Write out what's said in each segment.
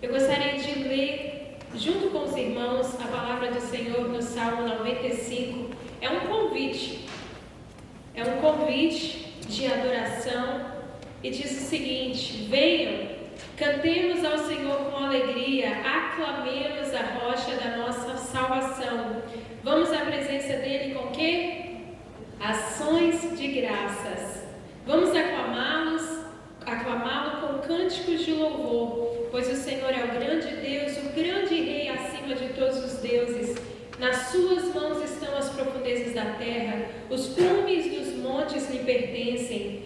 Eu gostaria de ler, junto com os irmãos, a palavra do Senhor no Salmo 95. É um convite de adoração, e diz o seguinte: venham, cantemos ao Senhor com alegria, aclamemos a rocha da nossa salvação. Vamos à presença dele com quê? Ações de graças. Vamos aclamá-lo com cânticos de louvor, pois o Senhor é o grande Deus, o grande Rei acima de todos os deuses. Nas suas mãos estão as profundezas da terra, os cumes dos montes lhe pertencem.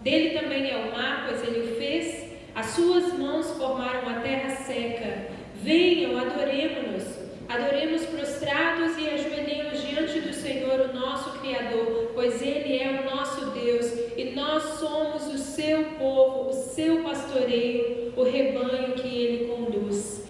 Dele também é o mar, pois ele o fez. As suas mãos formaram a terra seca. Venham, adoremos prostrados e ajoelhemos diante do Senhor, o nosso Criador, pois ele é o nosso Deus e nós somos o seu povo, o seu pastoreio, o rebanho que ele conduz.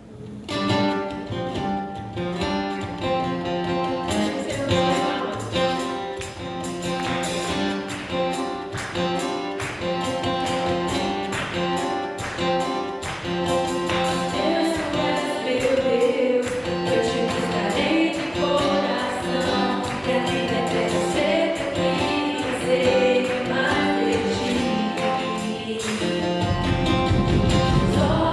Só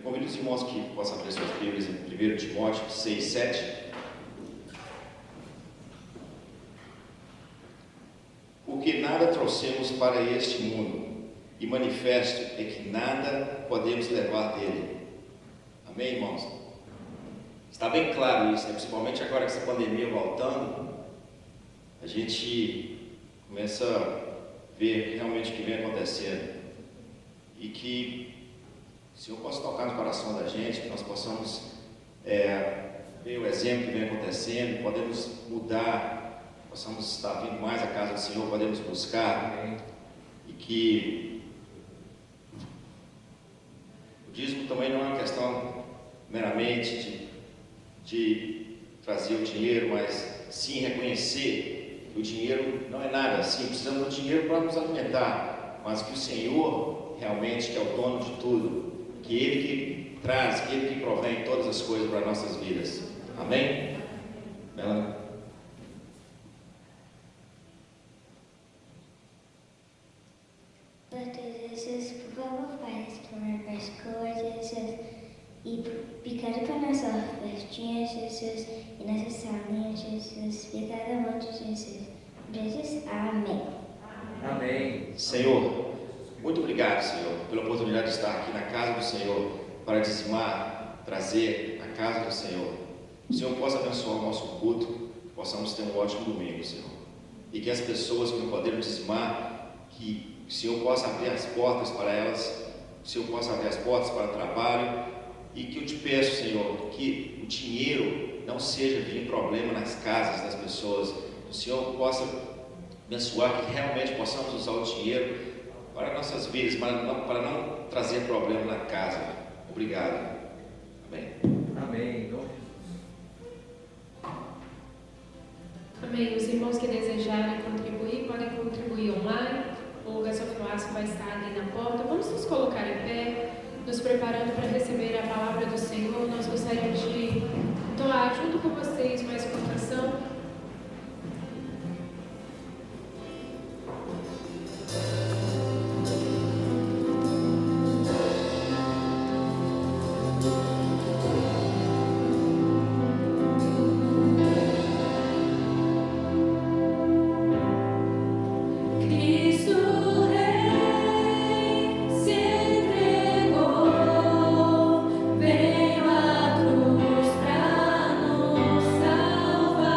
convido os irmãos que possam abrir suas Bíblias em 1 Timóteo 6, 7. Porque nada trouxemos para este mundo, e manifesto é que nada podemos levar dele. Amém, irmãos? Está bem claro isso, né? Principalmente agora com essa pandemia voltando, a gente começa a ver realmente o que vem acontecendo. E que o Senhor possa tocar no coração da gente, que nós possamos ver o exemplo que vem acontecendo, podemos mudar, possamos estar vindo mais à casa do Senhor, podemos buscar. E que o dízimo também não é uma questão meramente de trazer o dinheiro, mas sim reconhecer que o dinheiro não é nada, sim, precisamos do dinheiro para nos alimentar, mas que o Senhor realmente, que é o dono de tudo, que Ele que traz, que Ele que provém todas as coisas para nossas vidas. Amém? Melanie? Jesus, por favor, faz para as coisas, Jesus, e picado para nossa festinha, Jesus, e nossa salinha, Jesus, picado muito, Jesus. Jesus, amém. Amém. Senhor, muito obrigado, Senhor, pela oportunidade de estar aqui na casa do Senhor, para dizimar, trazer a casa do Senhor. O Senhor possa abençoar o nosso culto, possamos ter um ótimo domingo, Senhor. E que as pessoas que não poderem dizimar, que o Senhor possa abrir as portas para elas, o Senhor possa abrir as portas para o trabalho, e que eu te peço, Senhor, que o dinheiro não seja vir problema nas casas das pessoas, que o Senhor possa abençoar, que realmente possamos usar o dinheiro para nossas vidas, para não trazer problema na casa. Obrigado. Amém. Amém. Amém. Os irmãos que desejarem contribuir, podem contribuir online. O gasofilácio vai estar ali na porta. Vamos nos colocar em pé, nos preparando para receber a palavra do Senhor. Nós gostaríamos de entoar junto com vocês mais uma canção. Veio a cruz pra nos salvar.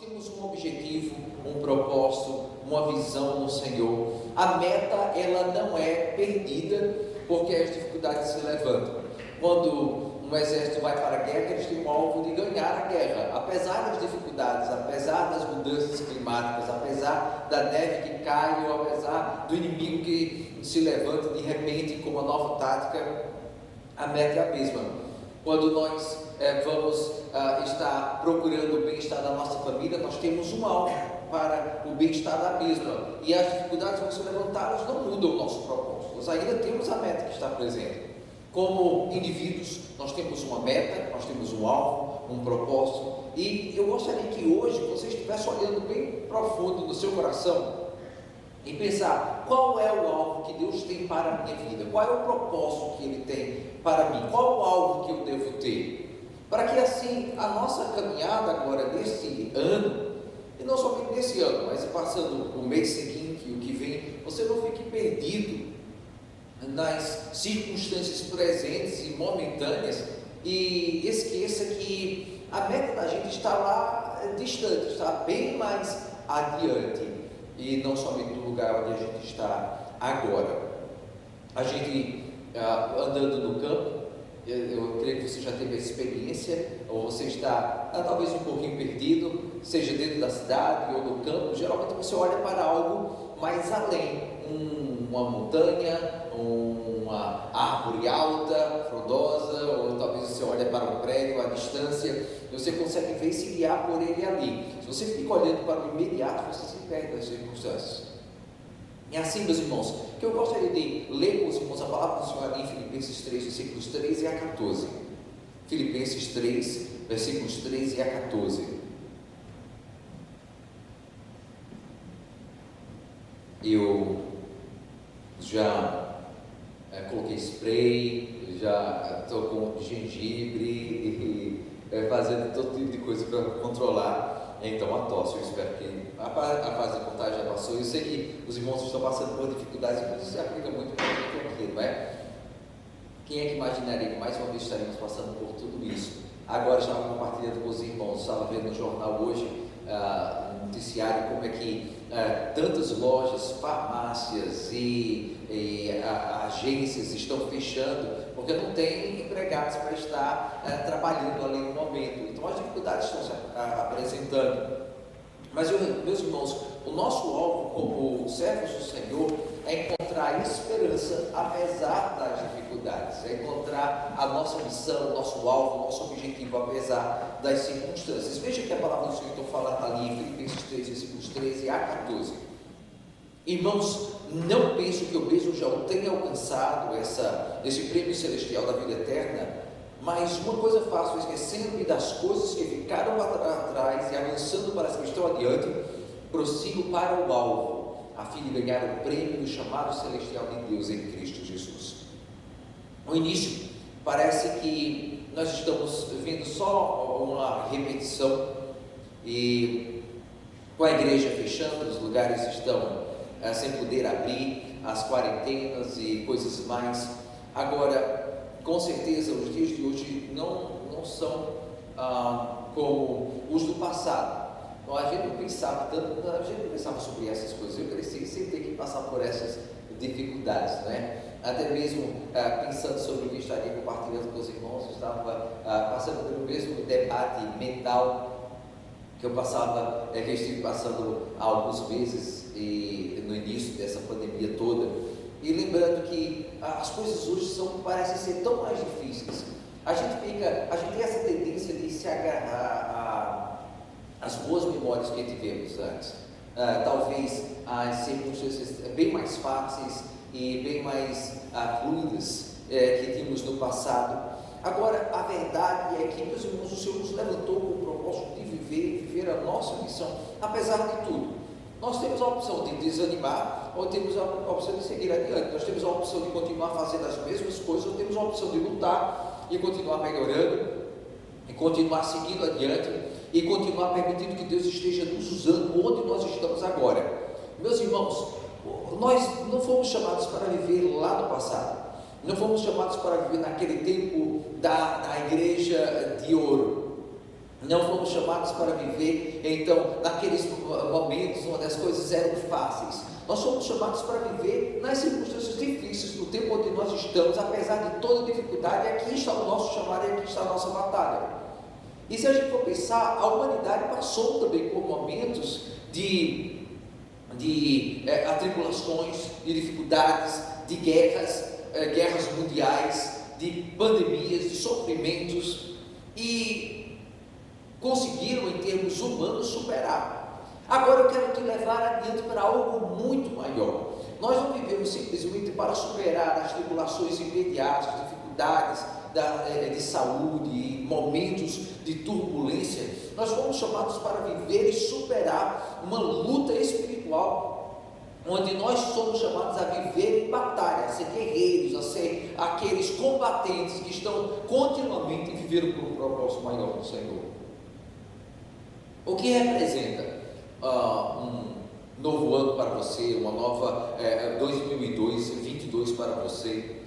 temos um objetivo, um propósito, uma visão no Senhor. A meta, ela não é perdida porque as dificuldades se levantam. Quando um exército vai para a guerra, eles têm o alvo de ganhar a guerra. Apesar das dificuldades, apesar das mudanças climáticas, apesar da neve que cai, ou apesar do inimigo que se levanta de repente com uma nova tática, a meta é a mesma. Quando nós vamos estar procurando o bem-estar da nossa família, nós temos um alvo para o bem-estar da mesma. E as dificuldades vão se levantar, elas não mudam o nosso propósito. Nós ainda temos a meta que está presente. Como indivíduos, nós temos uma meta, nós temos um alvo, um propósito. E eu gostaria que hoje você estivesse olhando bem profundo no seu coração e pensar: qual é o alvo que Deus tem para a minha vida? Qual é o propósito que Ele tem para mim? Qual o alvo que eu devo ter? Para que assim a nossa caminhada agora nesse ano, e não somente nesse ano, mas passando o mês seguinte, o que vem, você não fique perdido nas circunstâncias presentes e momentâneas e esqueça que a meta da gente está lá distante, está bem mais adiante e não somente no lugar onde a gente está agora. A gente andando no campo, eu creio que você já teve essa experiência, ou você está talvez um pouquinho perdido, seja dentro da cidade ou no campo. Geralmente você olha para algo mais além, uma montanha, uma árvore alta, frondosa, ou talvez você olhe para um prédio à distância, você consegue ver e se guiar por ele ali. Se você fica olhando para o imediato, você se perde das circunstâncias. E assim, meus irmãos, que eu gostaria de ler com os irmãos a palavra do Senhor ali em Filipenses 3, versículos 13 a 14. Filipenses 3, versículos 13 a 14. Eu já coloquei spray, já estou com gengibre e fazendo todo tipo de coisa para controlar então a tosse. Eu espero que a fase de contágio já passou. Eu sei que os irmãos estão passando por dificuldades, mas isso se aplica muito para a gente aqui, não é? Quem é que imaginaria que mais uma vez estaríamos passando por tudo isso? Agora estava compartilhando com os irmãos, estava vendo no jornal hoje, no noticiário, como é que tantas lojas, farmácias e agências estão fechando porque não tem empregados para estar trabalhando ali no momento. Então as dificuldades estão se apresentando. Mas, meus irmãos, o nosso alvo como servos do Senhor é encontrar esperança apesar das dificuldades, é encontrar a nossa missão, o nosso alvo, o nosso objetivo apesar das circunstâncias. Veja que a palavra do Senhor está falando ali em Filipenses 3, versículos 13 a 14. Irmãos, não penso que eu mesmo já o tenha alcançado, esse prêmio celestial da vida eterna, mas uma coisa faço, esquecendo-me das coisas que ficaram para trás e avançando para as que estão adiante, prossigo para o alvo, a fim de ganhar o prêmio do chamado celestial de Deus em Cristo Jesus. No início, parece que nós estamos vendo só uma repetição, e com a igreja fechando, os lugares estão sem poder abrir, as quarentenas e coisas mais. Agora, com certeza, os dias de hoje não são como os do passado. Então, a gente não pensava tanto, a gente não pensava sobre essas coisas. Eu cresci sem ter que passar por essas dificuldades, né? Até mesmo pensando sobre o que estaria compartilhando com os irmãos, eu estava passando pelo mesmo debate mental que eu passava, que eu estive passando há alguns meses e no início dessa pandemia toda. E lembrando que as coisas hoje parecem ser tão mais difíceis. A gente tem essa tendência de se agarrar às boas memórias que tivemos antes. Talvez as circunstâncias bem mais fáceis e bem mais fluidas que tínhamos no passado. Agora, a verdade é que, meus irmãos, o Senhor nos levantou com o propósito de viver a nossa missão, apesar de tudo. Nós temos a opção de desanimar ou temos a opção de seguir adiante. Nós temos a opção de continuar fazendo as mesmas coisas ou temos a opção de lutar e continuar melhorando e continuar seguindo adiante e continuar permitindo que Deus esteja nos usando onde nós estamos agora. Meus irmãos, nós não fomos chamados para viver lá no passado, não fomos chamados para viver naquele tempo da igreja de ouro. Não fomos chamados para viver, então, naqueles momentos onde as coisas eram fáceis. Nós fomos chamados para viver nas circunstâncias difíceis, no tempo onde nós estamos, apesar de toda dificuldade. Aqui está o nosso chamado e aqui está a nossa batalha. E se a gente for pensar, a humanidade passou também por momentos de atribulações, de dificuldades, de guerras mundiais, de pandemias, de sofrimentos, e conseguiram, em termos humanos, superar. Agora eu quero te levar adiante para algo muito maior. Nós não vivemos simplesmente para superar as tribulações imediatas, dificuldades de saúde, momentos de turbulência. Nós fomos chamados para viver e superar uma luta espiritual, onde nós somos chamados a viver em batalha, a ser guerreiros, a ser aqueles combatentes que estão continuamente vivendo por um propósito maior do Senhor. O que representa um novo ano para você, uma nova 2022 para você?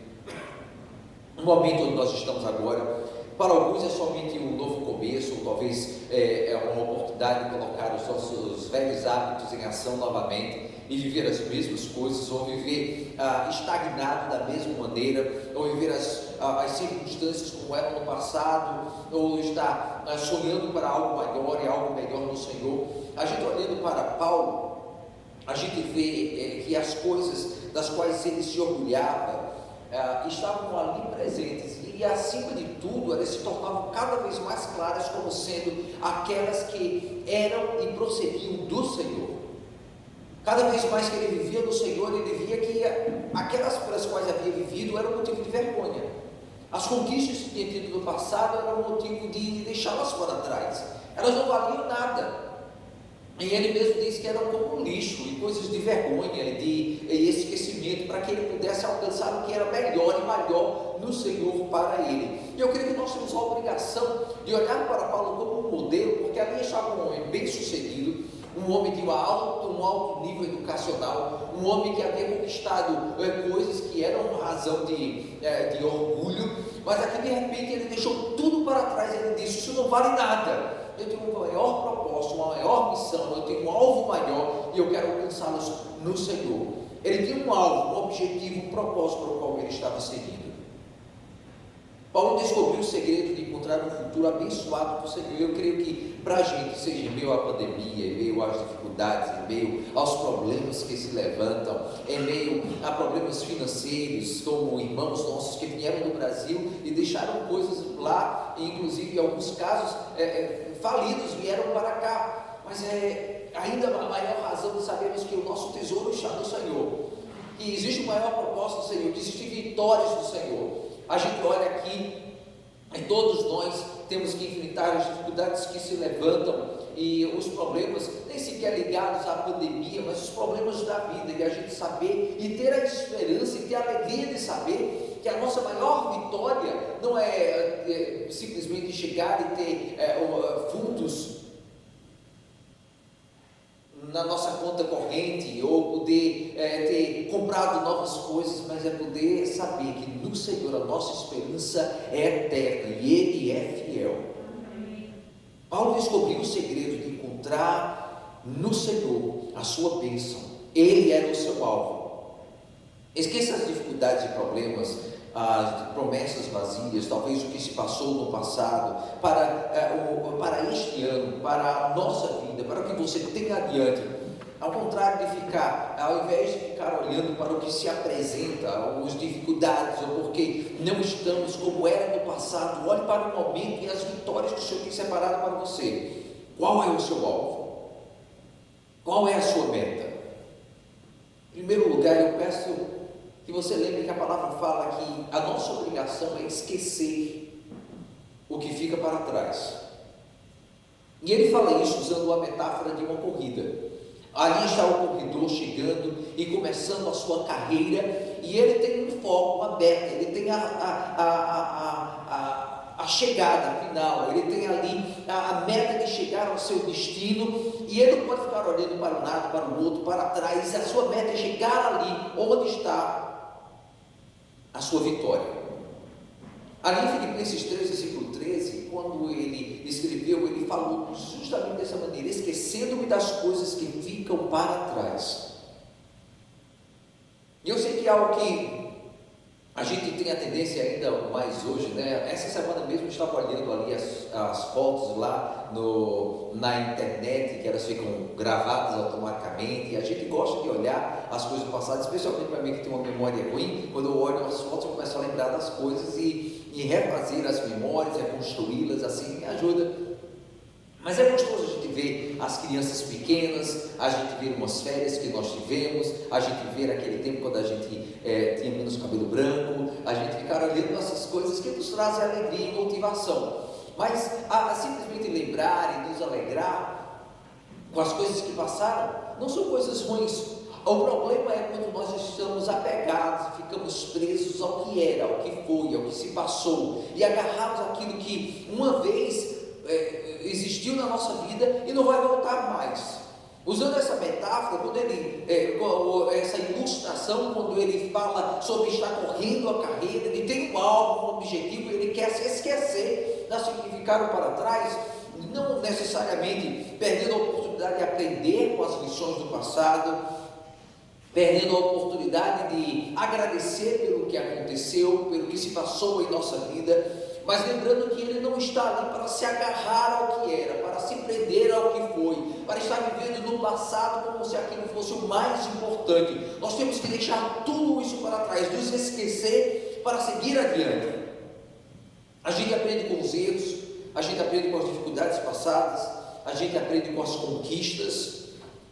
No momento onde nós estamos agora, para alguns é somente um novo começo, ou talvez é uma oportunidade de colocar os nossos velhos hábitos em ação novamente e viver as mesmas coisas, ou viver estagnado da mesma maneira, ou viver as circunstâncias como eram no passado, ou estar sonhando para algo maior e algo melhor no Senhor. A gente olhando para Paulo, a gente vê que as coisas das quais ele se orgulhava estavam ali presentes, e acima de tudo elas se tornavam cada vez mais claras como sendo aquelas que eram e procediam do Senhor. Cada vez mais que ele vivia no Senhor, ele via que aquelas pelas quais havia vivido eram motivo de vergonha. As conquistas que tinha tido no passado eram motivo de deixá-las fora atrás, elas não valiam nada. E ele mesmo disse que eram como lixo e coisas de vergonha e de esquecimento, para que ele pudesse alcançar o que era melhor e maior no Senhor para ele. E eu creio que nós temos a obrigação de olhar para Paulo como um modelo, porque ali estava um homem bem sucedido, um homem de um alto nível educacional, um homem que havia conquistado coisas que eram razão de orgulho, mas aqui de repente ele deixou tudo para trás. Ele disse: isso não vale nada. Eu tenho um maior propósito, uma maior missão, eu tenho um alvo maior e eu quero alcançá-los no Senhor. Ele tinha um alvo, um objetivo, um propósito para o qual ele estava seguindo. Paulo descobriu o segredo de encontrar um futuro abençoado do Senhor. Eu creio que para a gente, seja em meio à pandemia, em meio às dificuldades, em meio aos problemas que se levantam, em meio a problemas financeiros, como irmãos nossos que vieram do Brasil e deixaram coisas lá, e inclusive em alguns casos falidos, vieram para cá, mas ainda a maior razão de sabermos que o nosso tesouro está no Senhor, que existe o maior propósito do Senhor, que existem vitórias do Senhor. A gente olha aqui e todos nós temos que enfrentar as dificuldades que se levantam e os problemas, nem sequer ligados à pandemia, mas os problemas da vida, e a gente saber e ter a esperança e ter a alegria de saber que a nossa maior vitória não é simplesmente chegar e ter fundos na nossa conta corrente, ou poder ter comprado novas coisas, mas é poder saber que no Senhor a nossa esperança é eterna e Ele é fiel. Paulo descobriu o segredo de encontrar no Senhor a sua bênção. Ele era o seu alvo. Esqueça as dificuldades e problemas, as promessas vazias, talvez o que se passou no passado, para este ano, para a nossa vida, para o que você tem adiante. Ao contrário de ficar, ao invés de ficar olhando para o que se apresenta, as dificuldades, ou porque não estamos como era no passado, olhe para o momento e as vitórias que o Senhor tem separado para você. Qual é o seu alvo? Qual é a sua meta? Em primeiro lugar, eu peço que você lembre que a palavra fala que a nossa obrigação é esquecer o que fica para trás. E ele fala isso usando a metáfora de uma corrida. Ali está o corredor chegando e começando a sua carreira, e ele tem um foco, uma meta, ele tem a chegada final, ele tem ali a meta de chegar ao seu destino, e ele não pode ficar olhando para um lado, para o outro, para trás. A sua meta é chegar ali onde está a sua vitória. Ali em Filipenses 3, versículo 3, 13, quando ele escreveu, ele falou justamente dessa maneira: esquecendo-me das coisas que ficam para trás. E eu sei que é algo que a gente tem a tendência ainda mais hoje, né? Essa semana mesmo eu estava olhando ali as fotos lá na internet, que elas ficam gravadas automaticamente, e a gente gosta de olhar as coisas do passado, especialmente para mim que tem uma memória ruim. Quando eu olho as fotos eu começo a lembrar das coisas e refazer as memórias, reconstruí-las, assim me ajuda. Mas é gostoso a gente ver as crianças pequenas, a gente ver umas férias que nós tivemos, a gente ver aquele tempo quando a gente tinha menos cabelo branco, a gente ficar olhando essas coisas que nos trazem alegria e motivação. Mas a simplesmente lembrar e nos alegrar com as coisas que passaram, não são coisas ruins. O problema é quando nós estamos apegados, ficamos presos ao que era, ao que foi, ao que se passou, e agarrados àquilo que uma vez existiu na nossa vida e não vai voltar mais. Usando essa metáfora, essa ilustração, quando ele fala sobre estar correndo a carreira, ele tem um alvo, um objetivo, ele quer se esquecer daquilo que ficaram para trás, não necessariamente perdendo a oportunidade de aprender com as lições do passado, perdendo a oportunidade de agradecer pelo que aconteceu, pelo que se passou em nossa vida, mas lembrando que ele não está ali para se agarrar ao que era, para se prender ao que foi, para estar vivendo no passado como se aquilo fosse o mais importante. Nós temos que deixar tudo isso para trás, nos esquecer para seguir adiante. A gente aprende com os erros, a gente aprende com as dificuldades passadas, a gente aprende com as conquistas,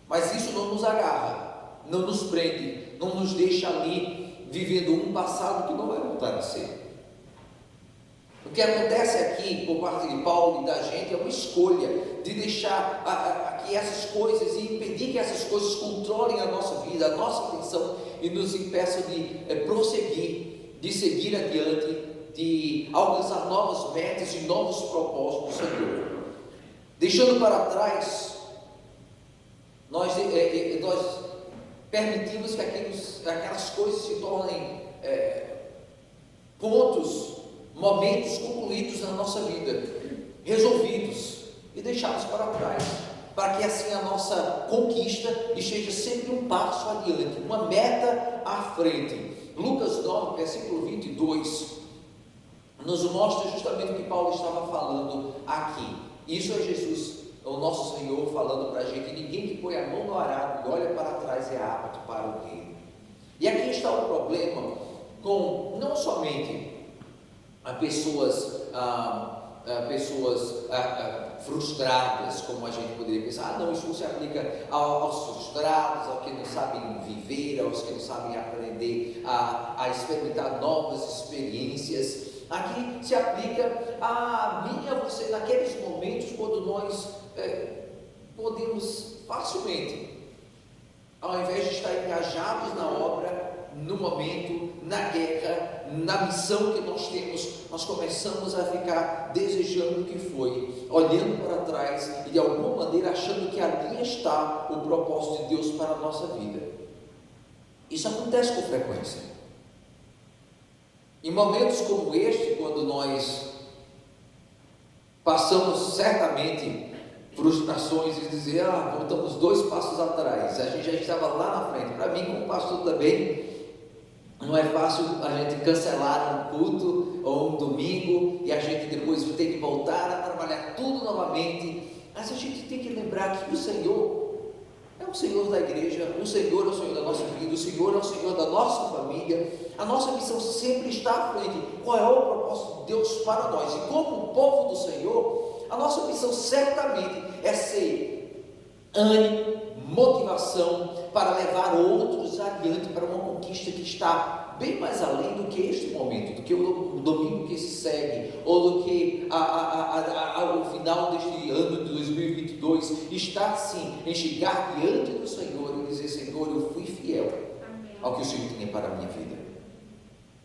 mas isso não nos agarra, não nos prende, não nos deixa ali vivendo um passado que não vai voltar a ser. O que acontece aqui por parte de Paulo e da gente é uma escolha de deixar que essas coisas e impedir que essas coisas controlem a nossa vida, a nossa atenção e nos impeçam de prosseguir, de seguir adiante, de alcançar novas metas e novos propósitos do Senhor. Deixando para trás, nós permitimos que aquelas coisas se tornem pontos, momentos concluídos na nossa vida, resolvidos e deixados para trás, para que assim a nossa conquista esteja sempre um passo adiante, uma meta à frente. Lucas 9, versículo 22, nos mostra justamente o que Paulo estava falando aqui. Isso é Jesus, o nosso Senhor, falando para a gente: ninguém que põe a mão no arado e olha para trás é apto para o reino. E aqui está o problema com não somente pessoas frustradas, como a gente poderia pensar: não, isso não se aplica aos frustrados, aos que não sabem viver, aos que não sabem aprender a experimentar novas experiências. Aqui se aplica a mim e a você naqueles momentos quando nós podemos facilmente, ao invés de estar engajados na obra, no momento, na guerra, na missão que nós temos, nós começamos a ficar desejando o que foi, olhando para trás e de alguma maneira achando que ali está o propósito de Deus para a nossa vida. Isso acontece com frequência. Em momentos como este, quando nós passamos certamente frustrações e dizer: voltamos 2 passos atrás, a gente já estava lá na frente. Para mim, como pastor também, não é fácil a gente cancelar um culto ou um domingo e a gente depois ter que voltar a trabalhar tudo novamente, mas a gente tem que lembrar que o Senhor é o Senhor da igreja, o Senhor é o Senhor da nossa vida, o Senhor é o Senhor da nossa família. A nossa missão sempre está à frente. Qual é o propósito de Deus para nós? E como povo do Senhor, a nossa missão certamente é ser ânimo, motivação para levar outros adiante para uma conquista que está bem mais além do que este momento, do que o domingo que se segue, ou do que o final deste ano de 2022, está sim em chegar diante do Senhor e dizer: Senhor, eu fui fiel ao que o Senhor tinha para a minha vida.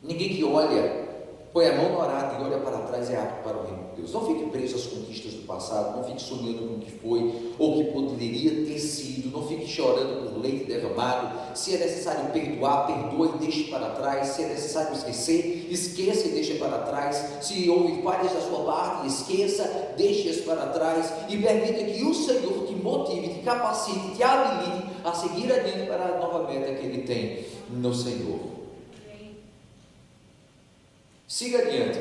Ninguém que olha põe a mão no arado e olha para trás, é apto para o reino de Deus. Não fique preso às conquistas do passado, não fique sonhando com o que foi ou o que poderia ter sido, não fique chorando por leite derramado. Se é necessário perdoar, perdoa e deixe para trás. Se é necessário esquecer, esqueça e deixe para trás. Se houve falhas da sua parte, esqueça, deixe-as para trás e permita que o Senhor te motive, te capacite, te habilite a seguir adiante para a nova meta que Ele tem no Senhor. Siga adiante.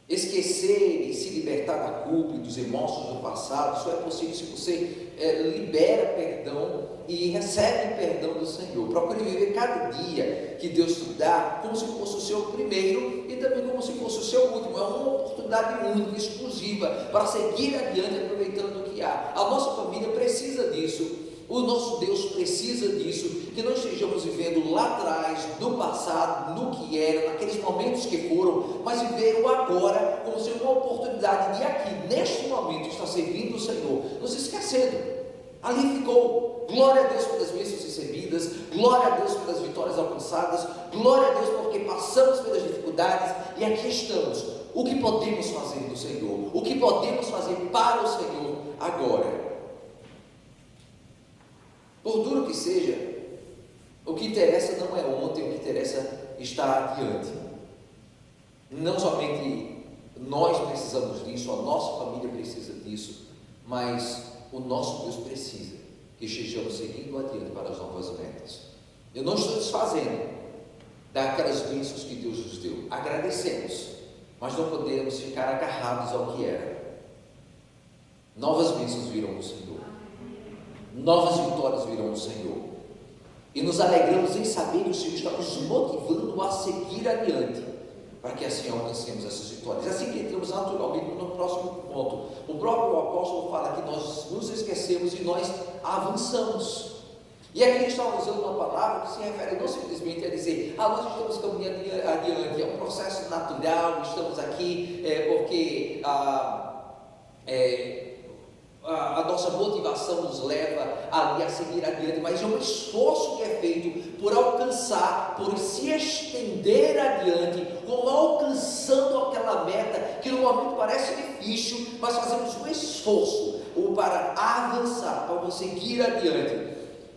Esquecer e se libertar da culpa e dos remorsos do passado só é possível se você libera perdão e recebe perdão do Senhor. Procure viver cada dia que Deus te dá como se fosse o seu primeiro e também como se fosse o seu último. É uma oportunidade única, exclusiva, para seguir adiante aproveitando o que há. A nossa família precisa disso. O nosso Deus precisa disso, que não estejamos vivendo lá atrás, no passado, no que era, naqueles momentos que foram, mas viver o agora como se uma oportunidade de aqui, neste momento, estar servindo o Senhor, nos esquecendo. Ali ficou. Glória a Deus pelas bênçãos recebidas, glória a Deus pelas vitórias alcançadas, glória a Deus porque passamos pelas dificuldades e aqui estamos. O que podemos fazer do Senhor? O que podemos fazer para o Senhor agora? Por duro que seja, o que interessa não é ontem, o que interessa está adiante. Não somente nós precisamos disso, a nossa família precisa disso, mas o nosso Deus precisa que estejamos seguindo adiante para as novas metas. Eu não estou desfazendo daquelas bênçãos que Deus nos deu. Agradecemos, mas não podemos ficar agarrados ao que era. Novas bênçãos virão do Senhor. Novas vitórias virão do Senhor, e nos alegramos em saber que o Senhor está nos motivando a seguir adiante, para que assim alcancemos essas vitórias. Assim que entramos naturalmente no próximo ponto, o próprio apóstolo fala que nós nos esquecemos e nós avançamos. E aqui ele está usando uma palavra que se refere não simplesmente a dizer, nós estamos caminhando adiante, é um processo natural, estamos aqui porque a nossa motivação nos leva ali a seguir adiante, mas é um esforço que é feito por alcançar, por se estender adiante, como alcançando aquela meta que no momento parece difícil, mas fazemos um esforço para avançar, para seguir adiante.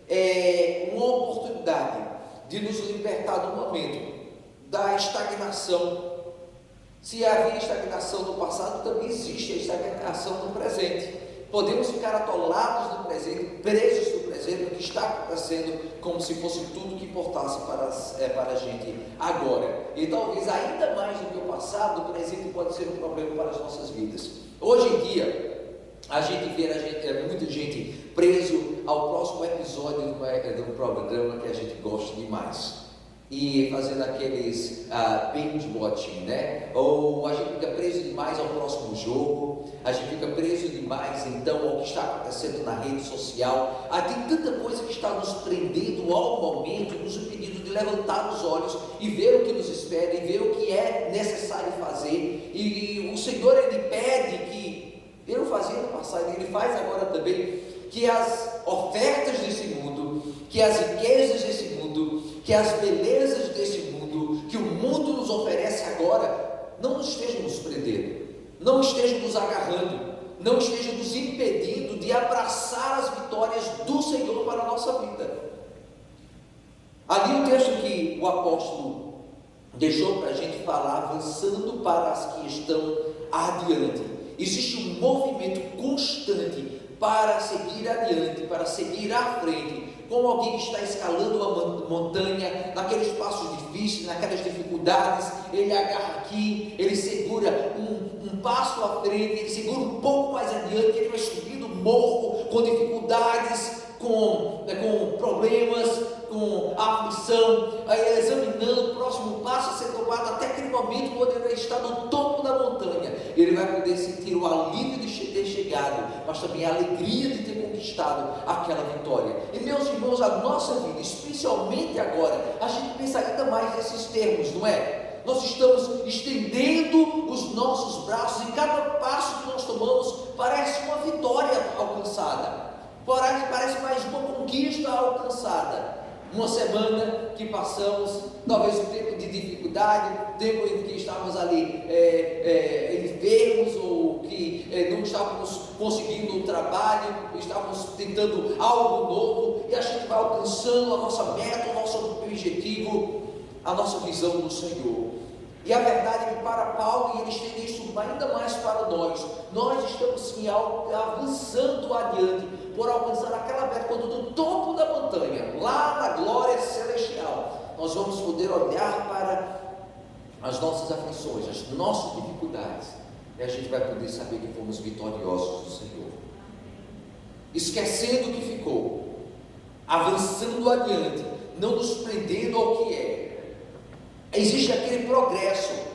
É uma oportunidade de nos libertar do momento da estagnação. Se havia estagnação no passado, também existe a estagnação no presente. Podemos ficar atolados no presente, presos no presente, no que está acontecendo, como se fosse tudo que importasse para a gente agora. E talvez ainda mais do que o passado, o presente pode ser um problema para as nossas vidas. Hoje em dia, a gente vê muita gente preso ao próximo episódio do programa que a gente gosta demais. E fazendo aqueles binge watching, né? Ou a gente fica preso demais ao próximo jogo, a gente fica preso demais então ao que está acontecendo na rede social. Tem tanta coisa que está nos prendendo ao momento, nos impedindo de levantar os olhos e ver o que nos espera e ver o que é necessário fazer. E o Senhor, Ele pede que, Ele fazia no passado, Ele faz agora também, que as ofertas desse mundo, que as riquezas desse mundo, que as belezas desse mundo, que o mundo nos oferece agora, não nos estejam nos prendendo, não estejam nos agarrando, não estejam nos impedindo de abraçar as vitórias do Senhor para a nossa vida. Ali o texto que o apóstolo deixou para a gente falar, avançando para as que estão adiante. Existe um movimento constante para seguir adiante, para seguir à frente, como alguém que está escalando uma montanha, naqueles passos difíceis, naquelas dificuldades, ele agarra aqui, ele segura um passo à frente, ele segura um pouco mais adiante, ele vai subindo o morro, com dificuldades, com problemas, com aflição, aí examinando o próximo passo a ser tomado, até aquele momento quando ele está no topo da montanha, ele vai poder sentir o alívio de ter chegado, mas também a alegria de ter conquistado aquela vitória. E meus irmãos, a nossa vida, especialmente agora, a gente pensa ainda mais nesses termos, não é? Nós estamos estendendo os nossos braços e cada passo que nós tomamos parece uma vitória alcançada, parece mais uma conquista alcançada. uma semana que passamos, talvez um tempo de dificuldade, tempo em que estávamos ali enfermos, ou que não estávamos conseguindo um trabalho, estávamos tentando algo novo, e a gente vai alcançando a nossa meta, o nosso objetivo, a nossa visão do Senhor. E a verdade é que para Paulo, e ele estende isso ainda mais para nós estamos sim avançando adiante, por alcançar aquela meta, quando do topo da montanha, lá na glória celestial, nós vamos poder olhar para as nossas aflições, as nossas dificuldades, e a gente vai poder saber que fomos vitoriosos do Senhor, esquecendo o que ficou, avançando adiante, não nos prendendo ao que é. Existe aquele progresso.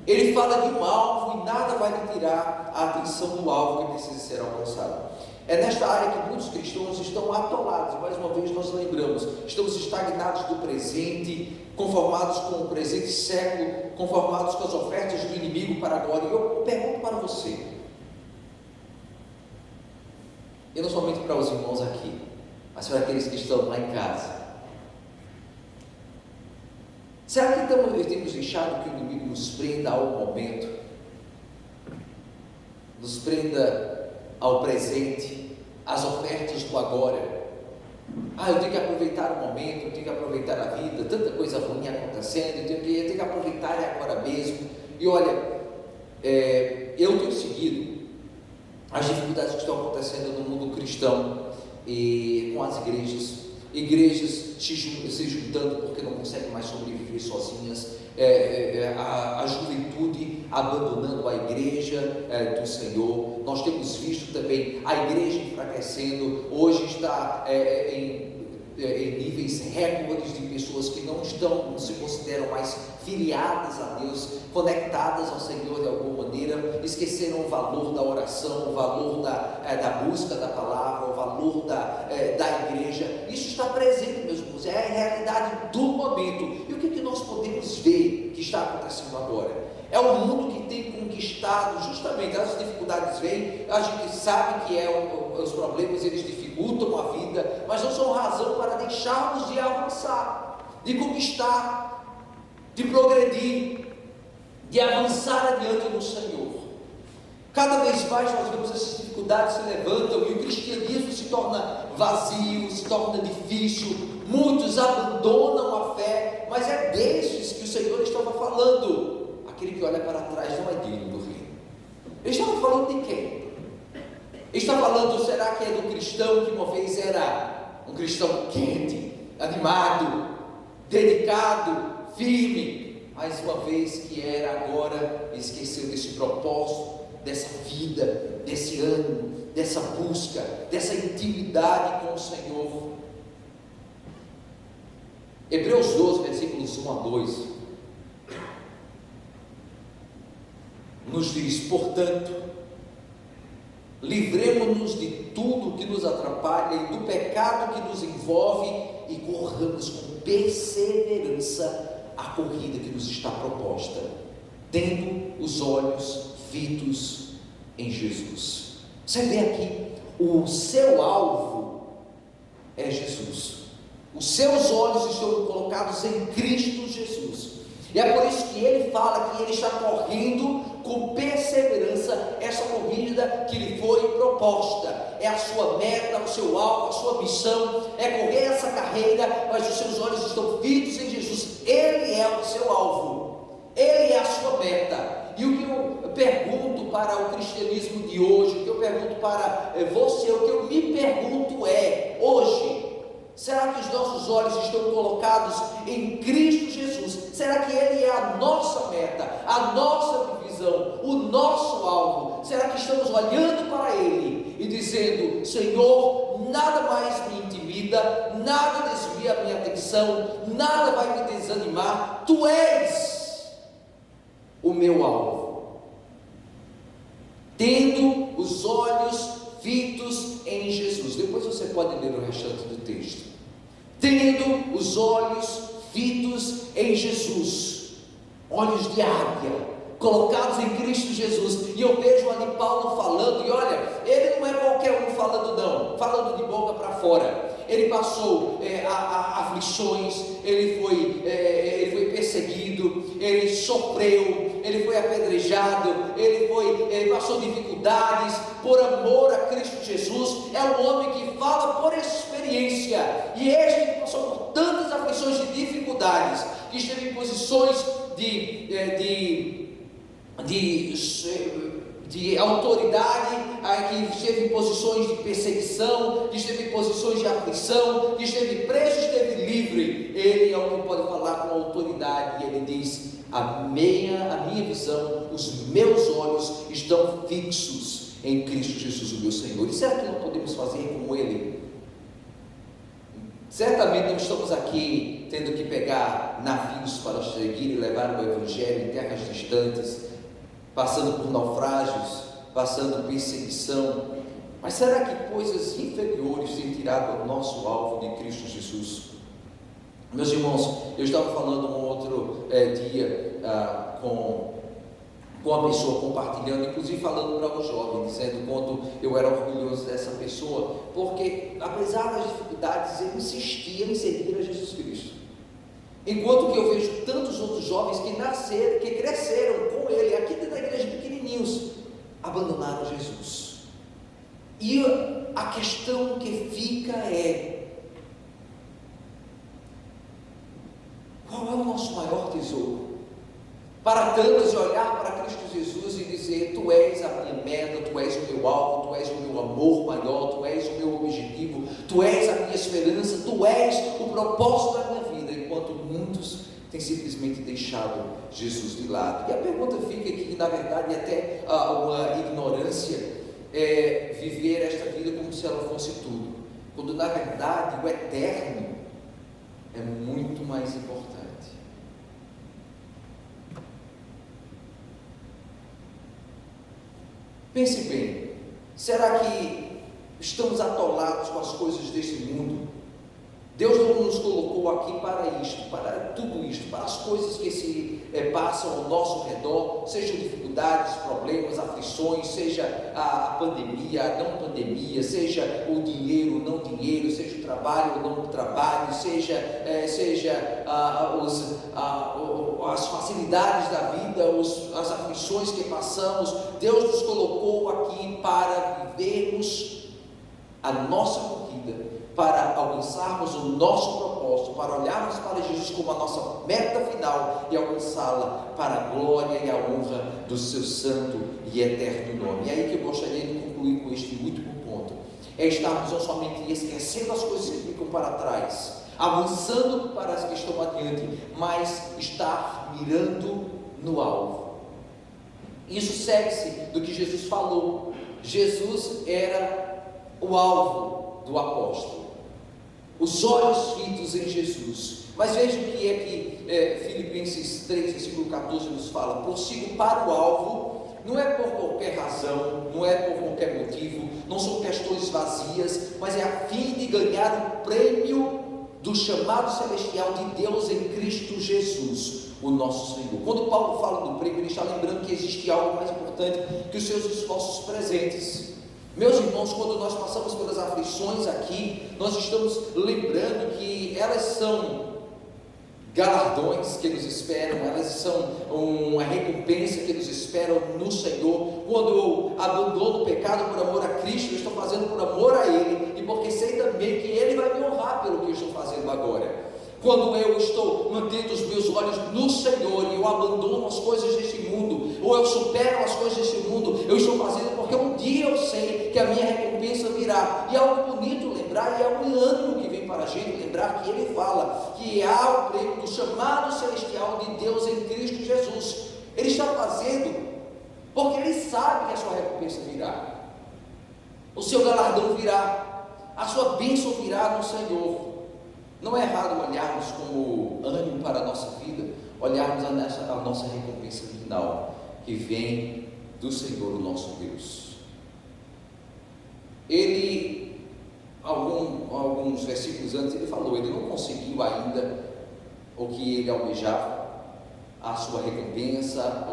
Ele fala de um alvo e nada vai lhe tirar a atenção do alvo que precisa ser alcançado. É nesta área que muitos cristãos estão atolados, e mais uma vez nós lembramos, estamos estagnados do presente, conformados com o presente século, conformados com as ofertas do inimigo para agora. E eu pergunto para você, e não somente para os irmãos aqui, mas para aqueles que estão lá em casa, será que temos deixado que o inimigo nos prenda ao momento, nos prenda ao presente, às ofertas do agora? Eu tenho que aproveitar o momento, eu tenho que aproveitar a vida, tanta coisa ruim acontecendo, eu tenho que aproveitar agora mesmo. E olha, eu tenho seguido as dificuldades que estão acontecendo no mundo cristão e com as igrejas se juntando porque não conseguem mais sobreviver sozinhas, a juventude abandonando a igreja do Senhor. Nós temos visto também a igreja enfraquecendo. Hoje está em níveis recordes de pessoas que não se consideram mais filiadas a Deus, conectadas ao Senhor de alguma maneira, esqueceram o valor da oração, o valor da busca da palavra, o valor da igreja. Isso está presente, meus irmãos, é a realidade do momento. E o que nós podemos ver que está acontecendo agora? É um mundo que tem conquistado, justamente, as dificuldades vêm, a gente sabe que os problemas eles dificultam a vida, mas não são razão para deixarmos de avançar, de conquistar, de progredir, de avançar adiante no Senhor. Cada vez mais nós vemos essas dificuldades se levantam e o cristianismo se torna vazio, se torna difícil, muitos abandonam a fé, mas é desses que o Senhor estava falando. Aquele que olha para trás não é digno do reino. Ele estava falando de quem? Ele está falando, será que é do cristão que uma vez era um cristão quente, animado, dedicado, firme, mas uma vez que era agora, esqueceu desse propósito, dessa vida, desse ânimo, dessa busca, dessa intimidade com o Senhor. Hebreus 12, versículos 1 a 2 nos diz: portanto, livremo-nos de tudo que nos atrapalha e do pecado que nos envolve e corramos com perseverança a corrida que nos está proposta, tendo os olhos fitos em Jesus. Você vê aqui, o seu alvo é Jesus, os seus olhos estão colocados em Cristo Jesus, e é por isso que ele fala que ele está correndo com perseverança essa corrida que lhe foi proposta. É a sua meta, o seu alvo, a sua missão, é correr essa carreira, mas os seus olhos estão fitos em Jesus. Ele é o seu alvo, ele é a sua meta. E o que eu pergunto para o cristianismo de hoje, o que eu pergunto para você, o que eu me pergunto é, hoje, será que os nossos olhos estão colocados em Cristo Jesus? Será que Ele é a nossa meta, a nossa visão, o nosso alvo? Será que estamos olhando para Ele e dizendo: Senhor, nada mais me intimida, nada desvia a minha atenção, nada vai me desanimar, Tu és o meu alvo. Tendo os olhos fitos em Jesus. Depois você pode ler o restante do texto. Tendo os olhos fitos em Jesus, olhos de águia, colocados em Cristo Jesus. E eu vejo ali Paulo falando, e olha, ele não é qualquer um falando não, falando de boca para fora. ele passou aflições, ele foi perseguido, ele sofreu, ele foi apedrejado, ele passou dificuldades por amor a Cristo Jesus. É um homem que fala por experiência, e este que passou por tantas aflições e dificuldades, que esteve em posições de autoridade, que esteve em posições de perseguição, que esteve em posições de aflição, que esteve preso, esteve livre. Ele é o que pode falar com autoridade, e ele diz: a minha visão, os meus olhos estão fixos em Cristo Jesus, o meu Senhor. E será que não podemos fazer como ele? Certamente não estamos aqui tendo que pegar navios para seguir e levar o Evangelho em terras distantes, passando por naufrágios, passando por perseguição. Mas será que coisas inferiores têm tirado o nosso alvo de Cristo Jesus? Meus irmãos, eu estava falando um outro dia com uma pessoa, compartilhando, inclusive falando para um jovem, dizendo quanto eu era orgulhoso dessa pessoa, porque apesar das dificuldades, ele insistia em seguir a Jesus Cristo. Enquanto que eu vejo tantos outros jovens que cresceram com ele, aqui dentro da igreja, pequenininhos, abandonaram Jesus. E a questão que fica é: qual é o nosso maior tesouro? Para tantos, olhar para Cristo Jesus e dizer: tu és a minha meta, tu és o meu alvo, tu és o meu amor maior, tu és o meu objetivo, tu és a minha esperança, tu és o propósito da minha vida, enquanto muitos têm simplesmente deixado Jesus de lado. E a pergunta fica que, na verdade, até uma ignorância é viver esta vida como se ela fosse tudo, quando na verdade o eterno é muito mais importante. Pense bem, será que estamos atolados com as coisas deste mundo? Deus não nos colocou aqui para isto, para tudo isto, para as coisas que se passam ao nosso redor, sejam dificuldades, problemas, aflições, seja a pandemia, a não pandemia, seja o dinheiro, o não dinheiro, seja o trabalho, o não trabalho, seja as facilidades da vida, as aflições que passamos. Deus nos colocou aqui para vivermos a nossa corrida, para alcançarmos o nosso propósito, para olharmos para Jesus como a nossa meta final e alcançá-la para a glória e a honra do seu santo e eterno nome. E aí que eu gostaria de concluir com este último ponto: é estarmos não somente esquecendo as coisas que ficam para trás, avançando para as que estão adiante, mas estar mirando no alvo. Isso segue-se do que Jesus falou. Jesus era o alvo do apóstolo, os olhos fitos em Jesus. Mas veja o que é que Filipenses 3, versículo 14 nos fala: prossigo para o alvo, não é por qualquer razão, não é por qualquer motivo, não são questões vazias, mas é a fim de ganhar o prêmio do chamado celestial de Deus em Cristo Jesus, o nosso Senhor. Quando Paulo fala do prêmio, ele está lembrando que existe algo mais importante que os seus esforços presentes. Meus irmãos, quando nós passamos pelas aflições aqui, nós estamos lembrando que elas são galardões que nos esperam, elas são uma recompensa que nos esperam no Senhor. Quando eu abandono o pecado por amor a Cristo, eu estou fazendo por amor a Ele, e porque sei também que Ele vai me honrar pelo que eu estou fazendo agora. Quando eu estou mantendo os meus olhos no Senhor e eu abandono as coisas deste mundo, ou eu supero as coisas deste mundo, eu estou fazendo porque um dia eu sei que a minha recompensa virá. E é algo bonito lembrar, e é um ânimo que vem para a gente lembrar que ele fala que há o prêmio do chamado celestial de Deus em Cristo Jesus. Ele está fazendo porque ele sabe que a sua recompensa virá, o seu galardão virá, a sua bênção virá no Senhor. Não é errado olharmos como ânimo para a nossa vida, olharmos a nossa recompensa final, que vem do Senhor, o nosso Deus. Ele, alguns versículos antes, ele falou: ele não conseguiu ainda o que ele almejava, a sua recompensa,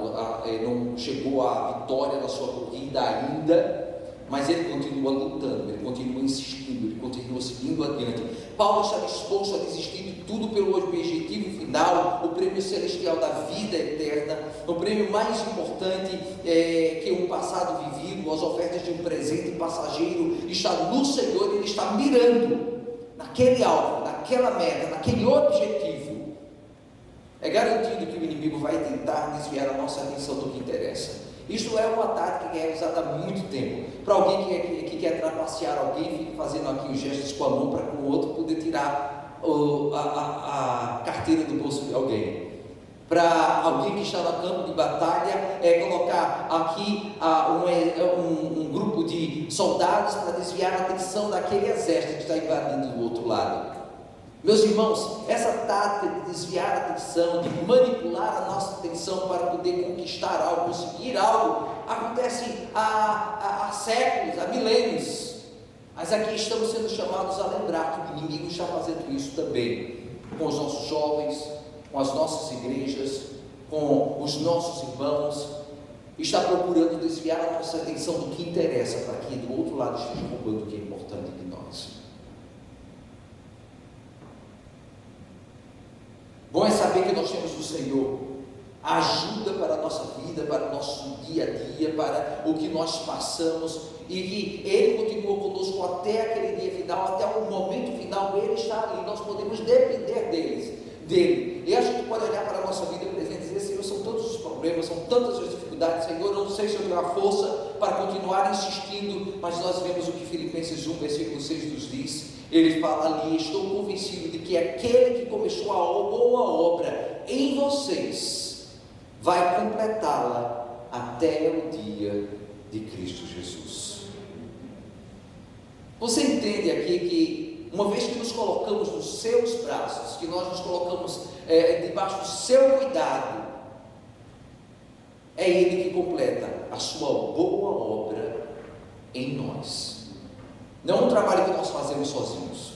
não chegou à vitória da sua corrida ainda, mas ele continua lutando, ele continua insistindo, ele continua seguindo adiante. Paulo está disposto a desistir de tudo pelo objetivo final, o prêmio celestial da vida eterna, o prêmio mais importante que um passado vivido, as ofertas de um presente passageiro, está no Senhor. Ele está mirando naquele alvo, naquela meta, naquele objetivo. É garantido que o inimigo vai tentar desviar a nossa atenção do que interessa. Isso é uma tática que é usada há muito tempo. Para alguém que quer trapacear alguém, fica fazendo aqui os gestos com a mão para com o outro poder tirar a carteira do bolso de alguém. Para alguém que está no campo de batalha, colocar aqui um grupo de soldados para desviar a atenção daquele exército que está invadindo do outro lado. Meus irmãos, essa tática de desviar a atenção, de manipular a nossa atenção para poder conquistar algo, conseguir algo, acontece há séculos, há milênios. Mas aqui estamos sendo chamados a lembrar que o inimigo está fazendo isso também com os nossos jovens, com as nossas igrejas, com os nossos irmãos. Está procurando desviar a nossa atenção do que interessa, para que do outro lado esteja roubando o que é importante de nós. Bom é saber que nós temos do Senhor a ajuda para a nossa vida, para o nosso dia a dia, para o que nós passamos, e que Ele continuou conosco até aquele dia final, até o momento final. Ele está ali, nós podemos depender dele. E a gente pode olhar para a nossa vida presente e dizer: Senhor, são tantos os problemas, são tantas as dificuldades, Senhor, eu não sei se eu tenho a força para continuar insistindo. Mas nós vemos o que Filipenses 1, versículo 6 nos diz. Ele fala ali: estou convencido de que aquele que começou a boa obra em vocês vai completá-la até o dia de Cristo Jesus. Você entende aqui que uma vez que nos colocamos nos seus braços, que nós nos colocamos debaixo do seu cuidado, é Ele que completa a sua boa obra em nós. Não é um trabalho que nós fazemos sozinhos,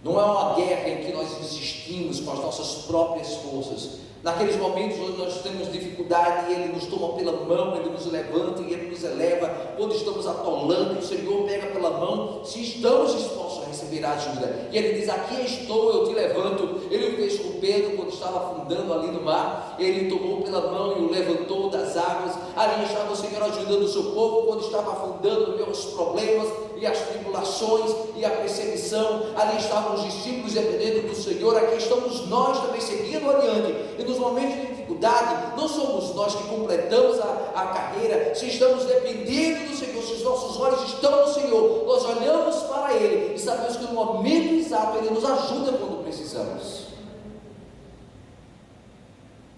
não é uma guerra em que nós insistimos com as nossas próprias forças. Naqueles momentos onde nós temos dificuldade, Ele nos toma pela mão, Ele nos levanta e Ele nos eleva. Quando estamos atolando, o Senhor pega pela mão, se estamos dispostos a receber a ajuda, e Ele diz: aqui estou, eu te levanto. Ele o fez com Pedro quando estava afundando ali no mar. Ele tomou pela mão e o levantou das águas. Ali estava o Senhor ajudando o seu povo quando estava afundando pelos problemas e as tribulações e a perseguição. Ali estavam os discípulos dependendo do Senhor. Aqui estamos nós também seguindo adiante, e nos momentos de dificuldade não somos nós que completamos a carreira. Se estamos dependendo do Senhor, se os nossos olhos estão no Senhor, nós olhamos para Ele e sabemos que no momento exato Ele nos ajuda quando precisamos.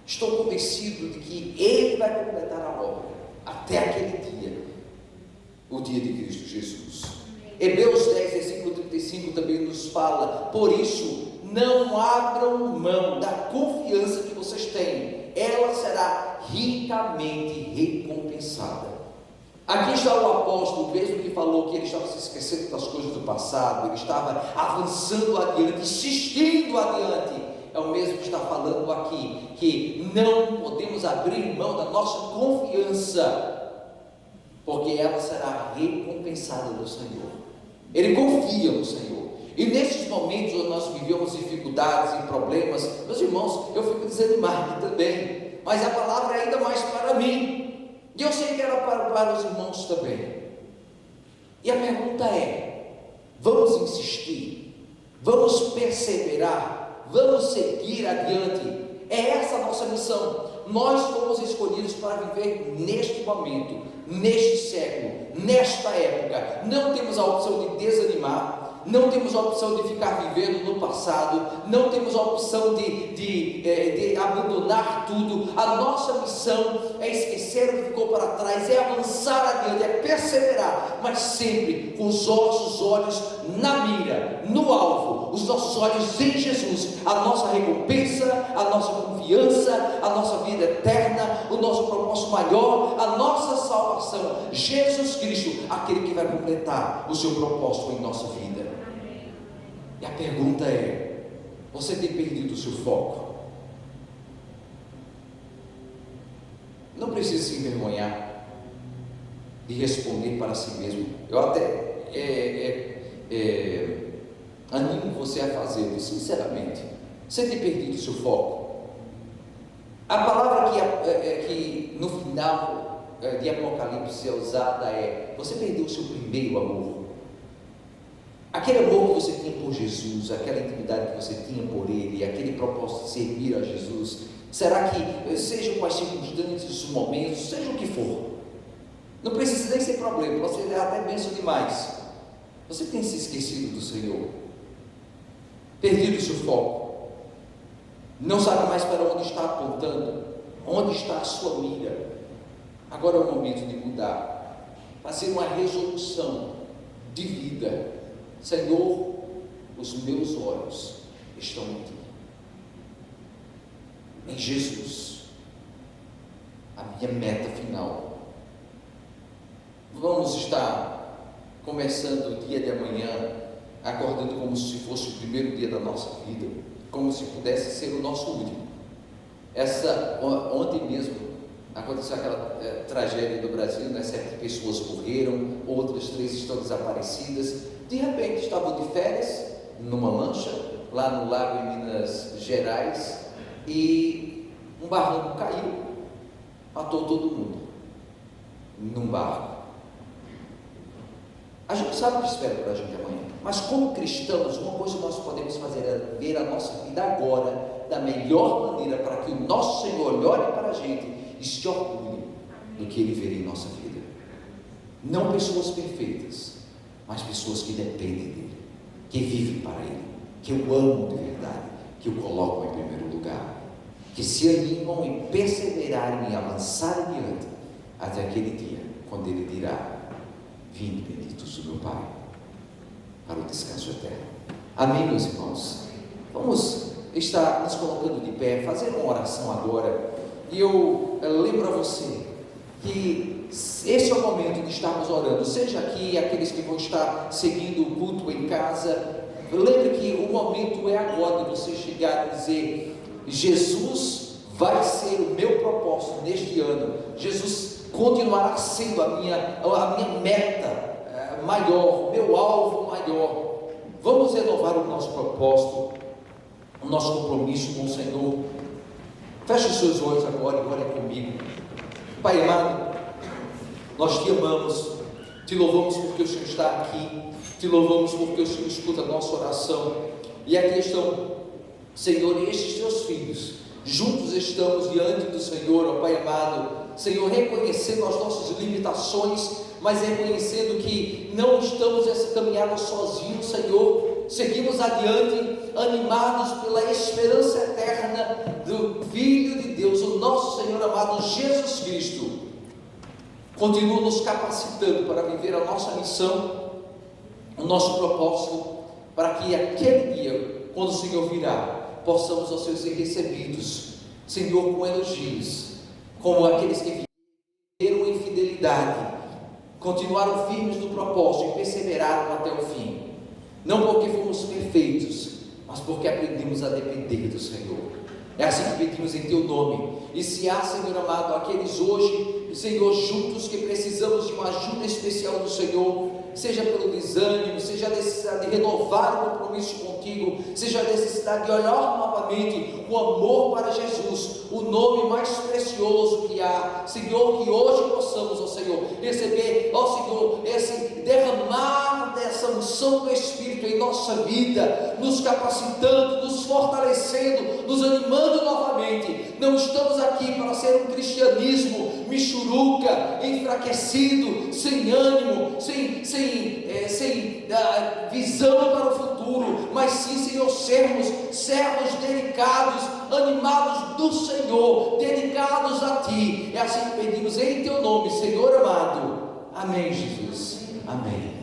Estou convencido de que Ele vai completar a obra até aquele dia, o dia de Cristo Jesus. Hebreus 10, versículo 35 também nos fala: por isso, não abram mão da confiança que vocês têm, ela será ricamente recompensada. Aqui está o apóstolo, mesmo que falou que ele estava se esquecendo das coisas do passado, ele estava avançando adiante, insistindo adiante. É o mesmo que está falando aqui, que não podemos abrir mão da nossa confiança, porque ela será recompensada no Senhor. Ele confia no Senhor. E nesses momentos onde nós vivemos dificuldades e problemas, meus irmãos, eu fico desanimado também, mas a palavra é ainda mais para mim, e eu sei que era para os irmãos também. E a pergunta é: vamos insistir? Vamos perseverar? Vamos seguir adiante? É essa a nossa missão. Nós fomos escolhidos para viver neste momento, neste século, nesta época. Não temos a opção de desanimar, não temos a opção de ficar vivendo no passado, não temos a opção de abandonar tudo. A nossa missão é esquecer o que ficou para trás, é avançar adiante, é perseverar, mas sempre com os nossos olhos na mira, no alvo, os nossos olhos em Jesus, a nossa recompensa, a nossa confiança, a nossa vida eterna, o nosso propósito maior, a nossa salvação, Jesus Cristo, aquele que vai completar o seu propósito em nossa vida. E a pergunta é: você tem perdido o seu foco? Não precisa se envergonhar. de responder para si mesmo. Eu até animo você a fazê-lo, sinceramente. Você tem perdido o seu foco? A palavra que no final de Apocalipse é usada é: você perdeu o seu primeiro amor. Aquele amor que você tinha por Jesus, aquela intimidade que você tinha por Ele, aquele propósito de servir a Jesus. Será que, sejam quais circunstâncias, os momentos, seja o que for, não precisa nem ser problema, você é até bênção demais, você tem se esquecido do Senhor, perdido o seu foco, não sabe mais para onde está apontando, onde está a sua mira. Agora é o momento de mudar, fazer uma resolução de vida. Senhor, os meus olhos estão em Ti, em Jesus, a minha meta final. Vamos estar começando o dia de amanhã, acordando como se fosse o primeiro dia da nossa vida, como se pudesse ser o nosso último. Ontem mesmo aconteceu aquela tragédia do Brasil, né? 7 pessoas morreram, outras 3 estão desaparecidas. De repente estavam de férias numa lancha lá no lago em Minas Gerais e um barranco caiu, matou todo mundo num barco. A gente sabe o que espera para a gente amanhã, mas como cristãos, uma coisa que nós podemos fazer é ver a nossa vida agora da melhor maneira, para que o nosso Senhor olhe para a gente e se orgulhe do que Ele vê em nossa vida. Não pessoas perfeitas, mas pessoas que dependem dEle, que vivem para Ele, que o amam de verdade, que o colocam em primeiro lugar, que se animam e perseverarem e avançarem adiante até aquele dia, quando Ele dirá: vinde benditos do meu Pai, para o descanso eterno. Amém, meus irmãos? Vamos estar nos colocando de pé, fazer uma oração agora, e eu lembro a você que esse é o momento de estarmos orando, seja aqui, aqueles que vão estar seguindo o culto em casa. Lembre que o momento é agora de você chegar e dizer: Jesus vai ser o meu propósito neste ano, Jesus continuará sendo a minha meta maior, o meu alvo maior. Vamos renovar o nosso propósito, o nosso compromisso com o Senhor. Feche os seus olhos agora e ore comigo. Pai amado, nós Te amamos, Te louvamos porque o Senhor está aqui, Te louvamos porque o Senhor escuta a nossa oração, e aqui estão, Senhor, estes Teus filhos, juntos estamos diante do Senhor, ó Pai amado, Senhor, reconhecendo as nossas limitações, mas reconhecendo que não estamos nessa caminhada sozinhos, Senhor, seguimos adiante, animados pela esperança eterna do Filho de Deus, o nosso Senhor amado Jesus Cristo. Continua nos capacitando para viver a nossa missão, o nosso propósito, para que aquele dia, quando o Senhor virá, possamos ao Senhor ser recebidos, Senhor, com elogios, como aqueles que viveram em fidelidade, continuaram firmes no propósito e perseveraram até o fim, não porque fomos perfeitos, mas porque aprendemos a depender do Senhor. É assim que pedimos em Teu nome. E se há, Senhor amado, aqueles hoje, Senhor, juntos que precisamos de uma ajuda especial do Senhor, seja pelo desânimo, seja a necessidade de renovar o compromisso contigo, seja a necessidade de olhar novamente o amor para Jesus, o nome mais precioso que há, Senhor, que hoje possamos, ó Senhor, receber, ó Senhor, esse derramar dessa unção do Espírito em nossa vida, nos capacitando, nos fortalecendo, nos animando novamente. Não estamos aqui para ser um cristianismo michuruca, enfraquecido, sem ânimo, sem visão para o futuro, mas sim, Senhor, sermos servos dedicados, animados do Senhor, dedicados a Ti. É assim que pedimos em Teu nome, Senhor amado. Amém, Jesus. Amém.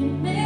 primeiro.